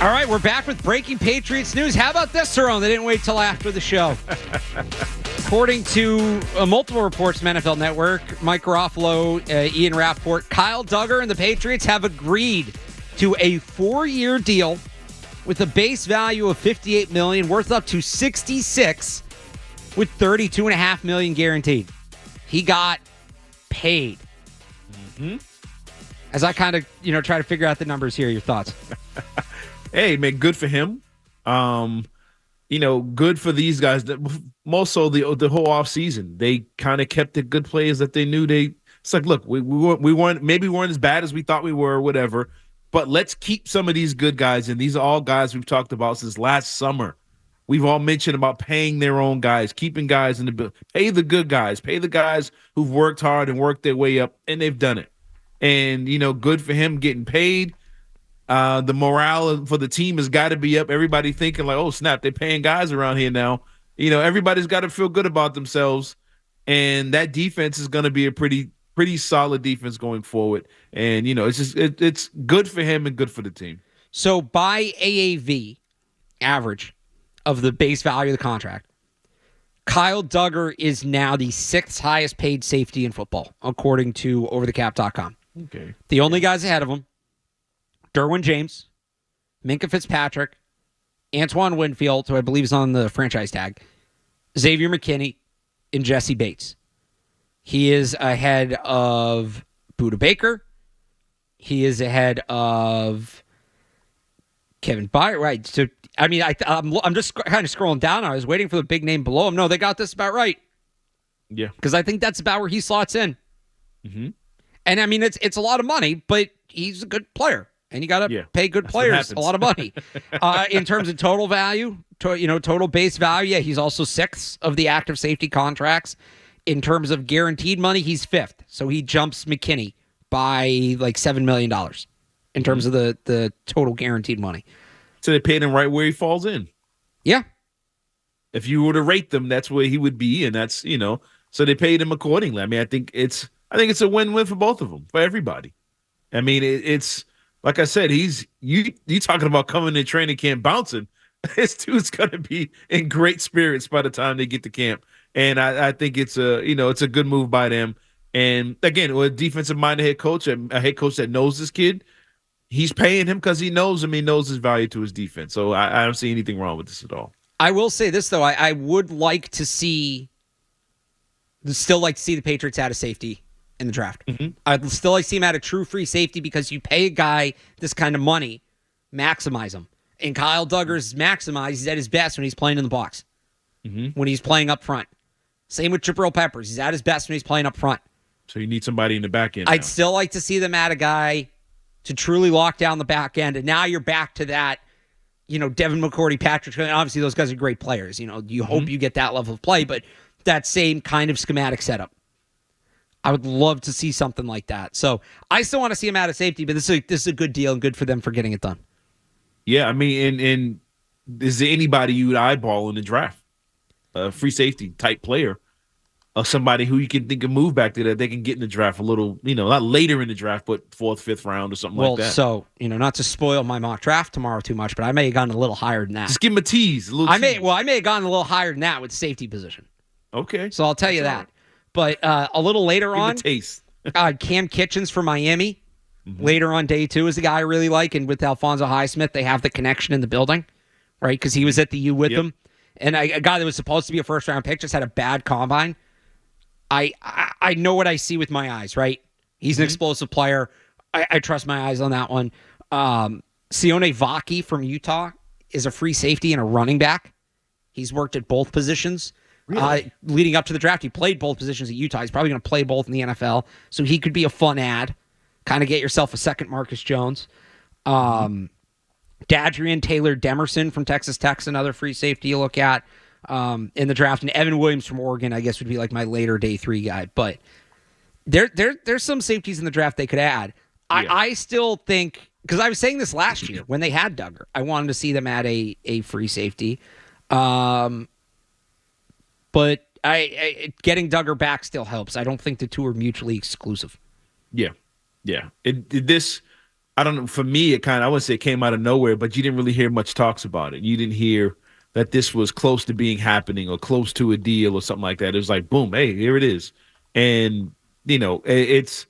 All right, we're back with breaking Patriots news. How about this, Cerrone? They didn't wait till after the show. According to multiple reports from NFL Network, Mike Garofalo, Ian Rappaport, Kyle Duggar, and the Patriots have agreed to a 4-year deal with a base value of $58 million, worth up to $66, with $32.5 million guaranteed. He got paid. Mm-hmm. As I kind of, try to figure out the numbers here, your thoughts? Hey, man, good for him. Good for these guys. Most so the whole offseason. They kind of kept the good players that they knew they. It's like, look, we weren't as bad as we thought we were, or whatever. But let's keep some of these good guys, and these are all guys we've talked about since last summer. We've all mentioned about paying their own guys, keeping guys in the pay the good guys, pay the guys who've worked hard and worked their way up, and they've done it. And good for him getting paid. The morale for the team has got to be up. Everybody thinking like, oh snap, they're paying guys around here now. Everybody's got to feel good about themselves, and that defense is going to be a pretty solid defense going forward. And it's good for him and good for the team. So by AAV average of the base value of the contract, Kyle Duggar is now the 6th highest paid safety in football, according to overthecap.com. Okay. The only guys ahead of him: Derwin James, Minkah Fitzpatrick, Antoine Winfield, who I believe is on the franchise tag, Xavier McKinney, and Jesse Bates. He is ahead of Budda Baker. He is ahead of Kevin Byard. Right. So, I'm just kind of scrolling down. I was waiting for the big name below him. No, they got this about right. Yeah. Because I think that's about where he slots in. Mm-hmm. And, it's a lot of money, but he's a good player. And you got to pay good players a lot of money. In terms of total value, total base value, he's also 6th of the active safety contracts. In terms of guaranteed money, he's 5th. So he jumps McKinney by like $7 million in terms of the total guaranteed money. So they paid him right where he falls in. Yeah. If you were to rate them, that's where he would be. And that's, so they paid him accordingly. I think it's a win-win for both of them, for everybody. It's like I said, you talking about coming in training camp bouncing. This dude's going to be in great spirits by the time they get to camp. And I think it's a good move by them. And again, with a defensive-minded head coach, a head coach that knows this kid, he's paying him because he knows him. He knows his value to his defense. So I don't see anything wrong with this at all. I will say this, though. I would like to see the Patriots out of safety in the draft. Mm-hmm. I'd still like to see him at a true free safety, because you pay a guy this kind of money, maximize him. And Kyle Duggar's maximized. He's at his best when he's playing in the box, when he's playing up front. Same with Jabril Peppers. He's at his best when he's playing up front. So you need somebody in the back end. I'd still like to see them add a guy to truly lock down the back end. And now you're back to that, Devin McCourty, Patrick. Obviously, those guys are great players. You hope you get that level of play, but that same kind of schematic setup. I would love to see something like that. So I still want to see him out of safety, but this is a good deal and good for them for getting it done. Yeah, and is there anybody you would eyeball in the draft? A free safety type player, or somebody who you can think of move back to that they can get in the draft a little, not later in the draft, but 4th, 5th round or something like that. So, not to spoil my mock draft tomorrow too much, but I may have gone a little higher than that. Just give him a tease. I may have gone a little higher than that with safety position. Okay. So I'll tell you that. Right. But a little later on, taste. Cam Kitchens for Miami. Later on day 2 is the guy I really like. And with Alphonso Highsmith, they have the connection in the building, right? Because he was at the U with them. And a guy that was supposed to be a first-round pick just had a bad combine. I know what I see with my eyes, right? He's an explosive player. I trust my eyes on that one. Sione Vaki from Utah is a free safety and a running back. He's worked at both positions. Really? Leading up to the draft, he played both positions at Utah. He's probably going to play both in the NFL, so he could be a fun ad. Kind of get yourself a second Marcus Jones. Dadrian Taylor Demerson from Texas Tech's another free safety you look at in the draft. And Evan Williams from Oregon, I guess, would be like my later day 3 guy. But there's some safeties in the draft they could add. Yeah. I still think, because I was saying this last year when they had Duggar, I wanted to see them add a free safety. But getting Duggar back still helps. I don't think the two are mutually exclusive. Yeah. Yeah. This I don't know. For me, I wouldn't say it came out of nowhere, but you didn't really hear much talks about it. You didn't hear that this was close to being happening or close to a deal or something like that. It was like, boom, hey, here it is. And, it's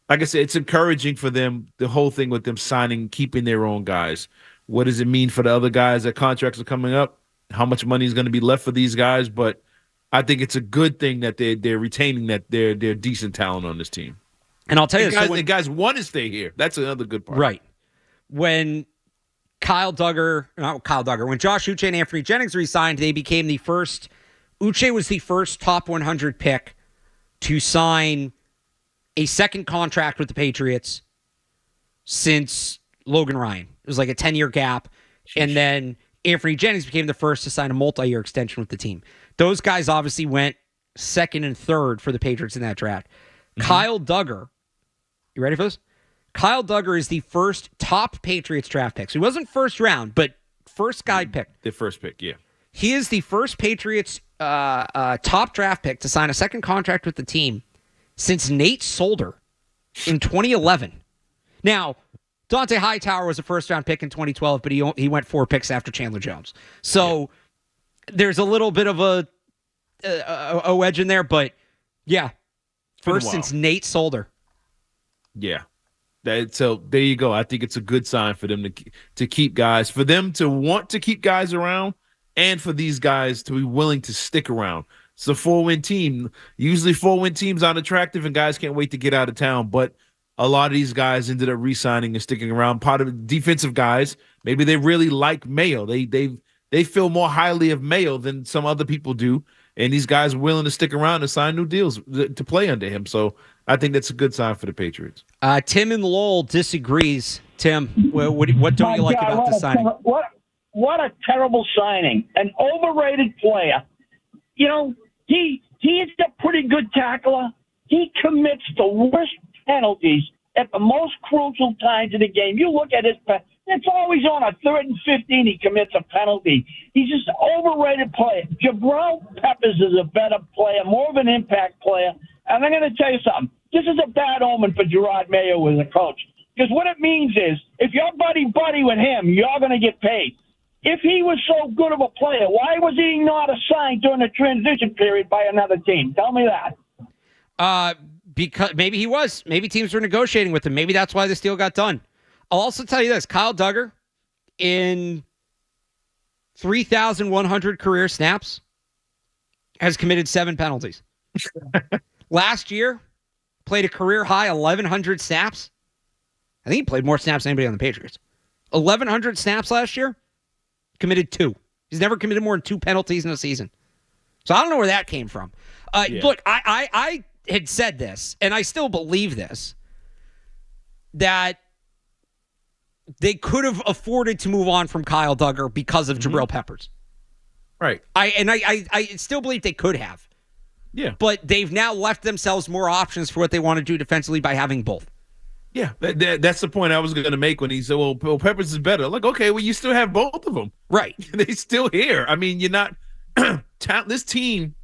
like I said, it's encouraging for them, the whole thing with them signing, keeping their own guys. What does it mean for the other guys that contracts are coming up? How much money is going to be left for these guys? But I think it's a good thing that they're retaining they're decent talent on this team. And I'll tell you, the guys want to stay here. That's another good part. Right. When when Josh Uche and Anthony Jennings re-signed, they became the first. Uche was the first top 100 pick to sign a second contract with the Patriots since Logan Ryan. It was like a 10-year gap. Sheesh. And then Anthony Jennings became the first to sign a multi-year extension with the team. Those guys obviously went second and third for the Patriots in that draft. Mm-hmm. Kyle Duggar, you ready for this? Kyle Duggar is the first top Patriots draft pick. So he wasn't first round, but first guy picked. The first pick, yeah. He is the first Patriots top draft pick to sign a second contract with the team since Nate Solder in 2011. Now, Dante Hightower was a first-round pick in 2012, but he went 4 picks after Chandler Jones. So there's a little bit of a wedge in there, but yeah, first since Nate Solder. Yeah. So there you go. I think it's a good sign for them to keep guys, for them to want to keep guys around, and for these guys to be willing to stick around. It's a 4-win team. Usually 4-win teams aren't attractive, and guys can't wait to get out of town. But a lot of these guys ended up re-signing and sticking around. Part of the defensive guys, maybe they really like Mayo. They feel more highly of Mayo than some other people do, and these guys are willing to stick around and sign new deals to play under him. So I think that's a good sign for the Patriots. Tim in Lowell disagrees. Tim, what don't you like about the signing? What a terrible signing. An overrated player. He is a pretty good tackler. He commits the worst penalties at the most crucial times of the game. You look at his it's always on a 3rd and 15 he commits a penalty. He's just an overrated player. Jabril Peppers is a better player, more of an impact player. And I'm going to tell you something. This is a bad omen for Gerard Mayo as a coach. Because what it means is, if you're buddy-buddy with him, you're going to get paid. If he was so good of a player, why was he not assigned during the transition period by another team? Tell me that. Because maybe he was. Maybe teams were negotiating with him. Maybe that's why this deal got done. I'll also tell you this. Kyle Duggar, in 3,100 career snaps, has committed 7 penalties. Last year, played a career high 1,100 snaps. I think he played more snaps than anybody on the Patriots. 1,100 snaps last year, committed 2. He's never committed more than 2 penalties in a season. So I don't know where that came from. Look, I had said this, and I still believe this, that they could have afforded to move on from Kyle Duggar because of Jabril Peppers. Right. I still believe they could have. Yeah. But they've now left themselves more options for what they want to do defensively by having both. Yeah, that's the point I was going to make when he said, well, Peppers is better. Like, okay, well, you still have both of them. Right. They're still here. I mean, you're not – this team,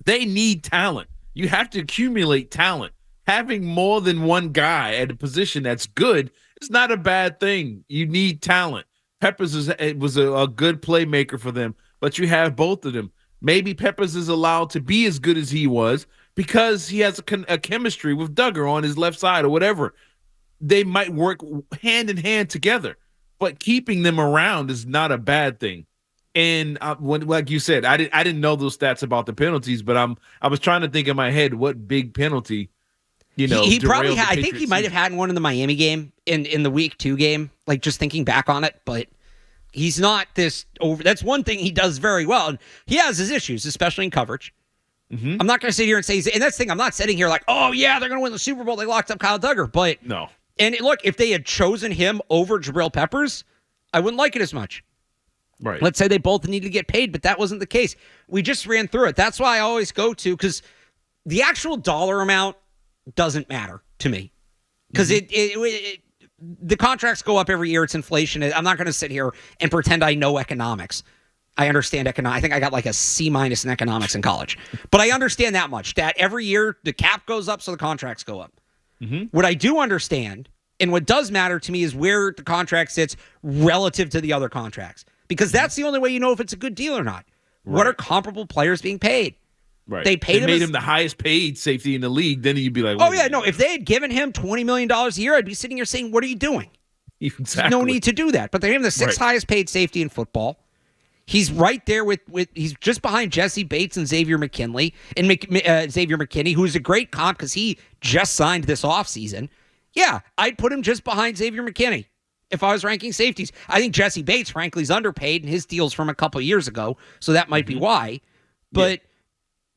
they need talent. You have to accumulate talent. Having more than one guy at a position that's good is not a bad thing. You need talent. Peppers was a good playmaker for them, but you have both of them. Maybe Peppers is allowed to be as good as he was because he has a chemistry with Duggar on his left side or whatever. They might work hand in hand together, but keeping them around is not a bad thing. And when, like you said, I didn't know those stats about the penalties, but I was trying to think in my head what big penalty, he probably had. I think he might have had one in the Miami game in the week 2 game. Like just thinking back on it, but he's not this over. That's one thing he does very well, and he has his issues, especially in coverage. Mm-hmm. I'm not going to sit here and say, and that's the thing. I'm not sitting here like, oh yeah, they're going to win the Super Bowl. They locked up Kyle Duggar, but no. And look, if they had chosen him over Jabril Peppers, I wouldn't like it as much. Right. Let's say they both needed to get paid, but that wasn't the case. We just ran through it. That's why I always go to, because the actual dollar amount doesn't matter to me. Because the contracts go up every year. It's inflation. I'm not going to sit here and pretend I know economics. I understand economics. I think I got like a C- in economics in college. But I understand that much, that every year the cap goes up, so the contracts go up. Mm-hmm. What I do understand And what does matter to me is where the contract sits relative to the other contracts, because that's the only way you know if it's a good deal or not. Right. What are comparable players being paid? Right. They made him the highest paid safety in the league. Then you'd be like, oh, yeah, no. If they had given him $20 million a year, I'd be sitting here saying, what are you doing? Exactly. There's no need to do that. But they gave him the sixth highest paid safety in football. He's right there with he's just behind Jesse Bates and Xavier McKinney, who's a great comp because he just signed this offseason. Yeah, I'd put him just behind Xavier McKinney if I was ranking safeties. I think Jesse Bates, frankly, is underpaid, and his deal's from a couple of years ago, so that might be why. But,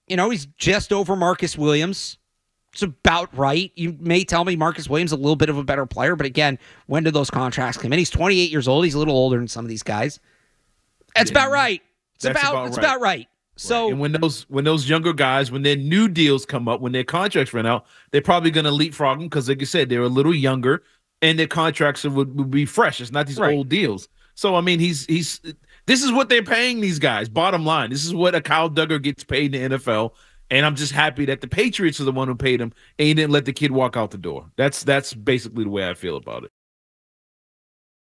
he's just over Marcus Williams. It's about right. You may tell me Marcus Williams is a little bit of a better player, but again, when did those contracts come in? He's 28 years old. He's a little older than some of these guys. That's about right. It's about right. So, and when those younger guys, when their new deals come up, when their contracts run out, they're probably going to leapfrog them because, like you said, they're a little younger, and their contracts would be fresh. It's not these old deals. So, I mean, he's this is what they're paying these guys. Bottom line, this is what a Kyle Duggar gets paid in the NFL, and I'm just happy that the Patriots are the one who paid him, and he didn't let the kid walk out the door. That's basically the way I feel about it.